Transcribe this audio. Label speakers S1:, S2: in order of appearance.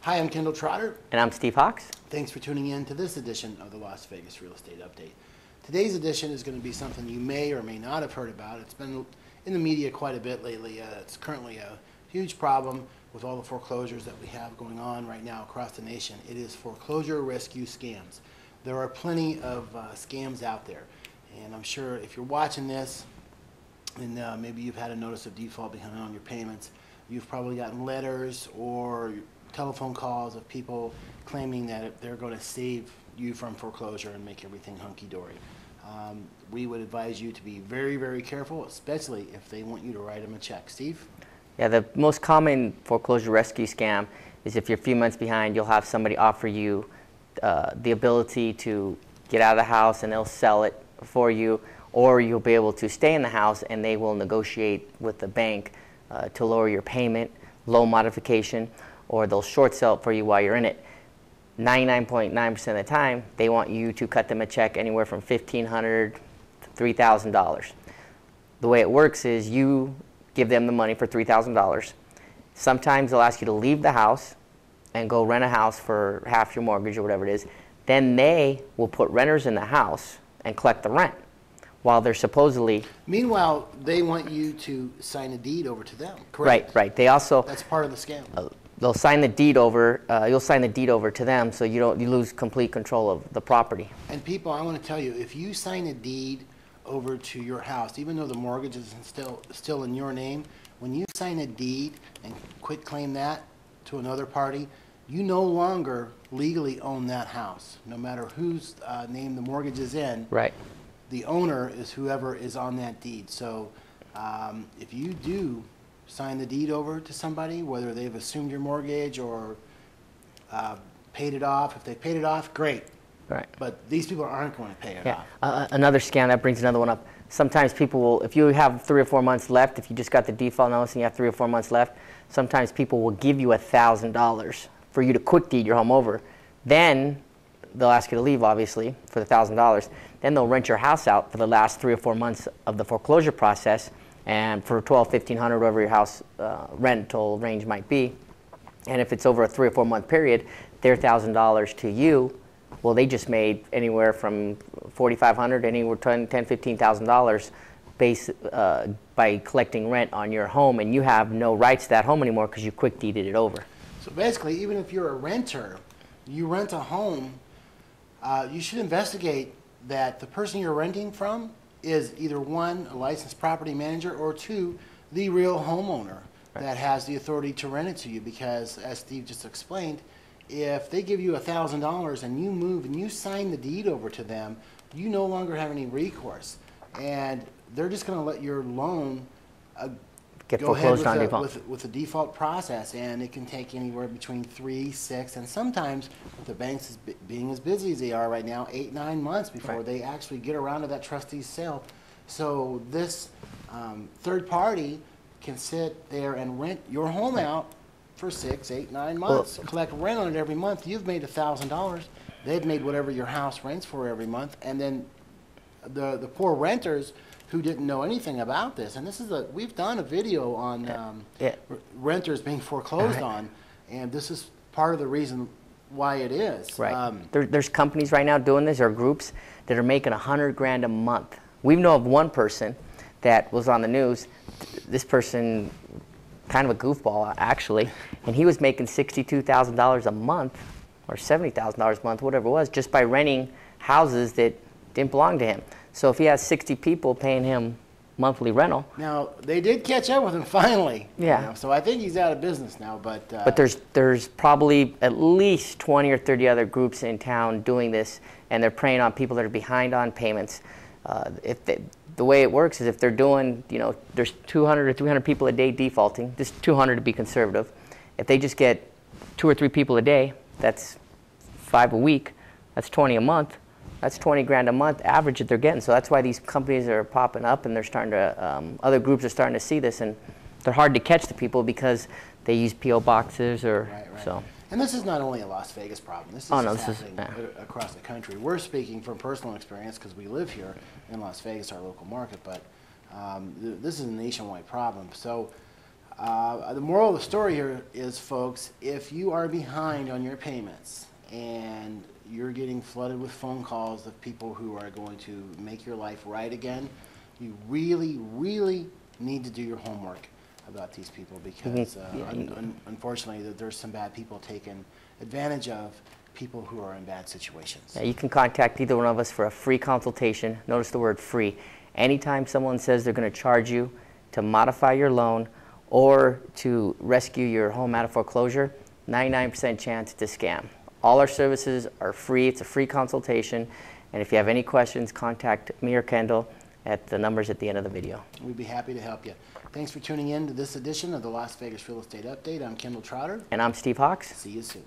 S1: Hi, I'm Kendall Trotter.
S2: And I'm Steve Hawks.
S1: Thanks for tuning in to this edition of the Las Vegas Real Estate Update. Today's edition is going to be something you may or may not have heard about. It's been in the media quite a bit lately. It's currently a huge problem with all the foreclosures that we have going on right now across the nation. It is foreclosure rescue scams. There are plenty of scams out there. And I'm sure if you're watching this and maybe you've had a notice of default behind on your payments, you've probably gotten letters or telephone calls of people claiming that they're going to save you from foreclosure and make everything hunky-dory. We would advise you to be very, very careful, especially if they want you to write them a check. Steve?
S2: Yeah, the most common foreclosure rescue scam is if you're a few months behind, you'll have somebody offer you the ability to get out of the house and they'll sell it for you, or you'll be able to stay in the house and they will negotiate with the bank to lower your payment, loan modification, or they'll short sell it for you while you're in it. 99.9% of the time, they want you to cut them a check anywhere from $1,500 to $3,000. The way it works is you give them the money for $3,000. Sometimes they'll ask you to leave the house and go rent a house for half your mortgage or whatever it is. Then they will put renters in the house and collect the rent while they're supposedly...
S1: Meanwhile, they want you to sign a deed over to them, correct?
S2: Right. They also...
S1: That's part of the scam.
S2: They'll sign the deed over, you'll sign the deed over to them so you lose complete control of the property.
S1: And people, I want to tell you, if you sign a deed over to your house, even though the mortgage is still in your name, when you sign a deed and quit claim that to another party, you no longer legally own that house. No matter whose name the mortgage is in,
S2: right.
S1: The owner is whoever is on that deed. So if you do sign the deed over to somebody, whether they've assumed your mortgage or paid it off. If they paid it off, great.
S2: Right.
S1: But these people aren't going to pay it off.
S2: Another scam, that brings another one up. Sometimes people will, if you have 3 or 4 months left, if you just got the default notice and you have 3 or 4 months left, sometimes people will give you $1,000 for you to quick deed your home over. Then they'll ask you to leave, obviously, for the $1,000. Then they'll rent your house out for the last 3 or 4 months of the foreclosure process, and for $1,200, $1,500, whatever your house rental range might be. And if it's over a 3 or 4 month period, their $1,000 to you, well, they just made anywhere from $4,500 anywhere to $10,000, $15,000 by collecting rent on your home, and you have no rights to that home anymore because you quick deeded it over.
S1: So basically, even if you're a renter, you rent a home, you should investigate that the person you're renting from is either 1, a licensed property manager, or 2, the real homeowner that has the authority to rent it to you. Because, as Steve just explained, if they give you $1,000 and you move and you sign the deed over to them, you no longer have any recourse. And they're just going to let your loan
S2: get
S1: go ahead
S2: with
S1: the default process, and it can take anywhere between 3, 6, and sometimes with the banks being as busy as they are right now, 8, 9 months before they actually get around to that trustee's sale. So this third party can sit there and rent your home out for 6, 8, 9 months, collect rent on it every month. You've made $1,000. They've made whatever your house rents for every month, and then the poor renters who didn't know anything about this, and we've done a video on renters being foreclosed on, and this is part of the reason why it is.
S2: Right. There's companies right now doing this, or groups that are making $100,000 a month. We know of one person that was on the news. This person, kind of a goofball actually, and he was making $62,000 a month or $70,000 a month, whatever it was, just by renting houses that didn't belong to him. So if he has 60 people paying him monthly rental.
S1: Now, they did catch up with him finally.
S2: Yeah.
S1: You know, so I think he's out of business now. But
S2: there's probably at least 20 or 30 other groups in town doing this, and they're preying on people that are behind on payments. The way it works is if they're doing, there's 200 or 300 people a day defaulting, just 200 to be conservative. If they just get 2 or 3 people a day, that's 5 a week, that's 20 a month. That's $20,000 a month average that they're getting. So that's why these companies are popping up, and they're starting to, other groups are starting to see this, and they're hard to catch the people because they use P.O. boxes or so.
S1: And this is not only a Las Vegas problem. This is happening across the country. We're speaking from personal experience because we live here in Las Vegas, our local market, but this is a nationwide problem. So The moral of the story here is, folks, if you are behind on your payments and you're getting flooded with phone calls of people who are going to make your life right again, you really, really need to do your homework about these people, because unfortunately there's some bad people taking advantage of people who are in bad situations.
S2: Yeah, you can contact either one of us for a free consultation. Notice the word free. Anytime someone says they're going to charge you to modify your loan or to rescue your home out of foreclosure, 99% chance it's a scam. All our services are free. It's a free consultation. And if you have any questions, contact me or Kendall at the numbers at the end of the video.
S1: We'd be happy to help you. Thanks for tuning in to this edition of the Las Vegas Real Estate Update. I'm Kendall Trotter.
S2: And I'm Steve Hawks.
S1: See you soon.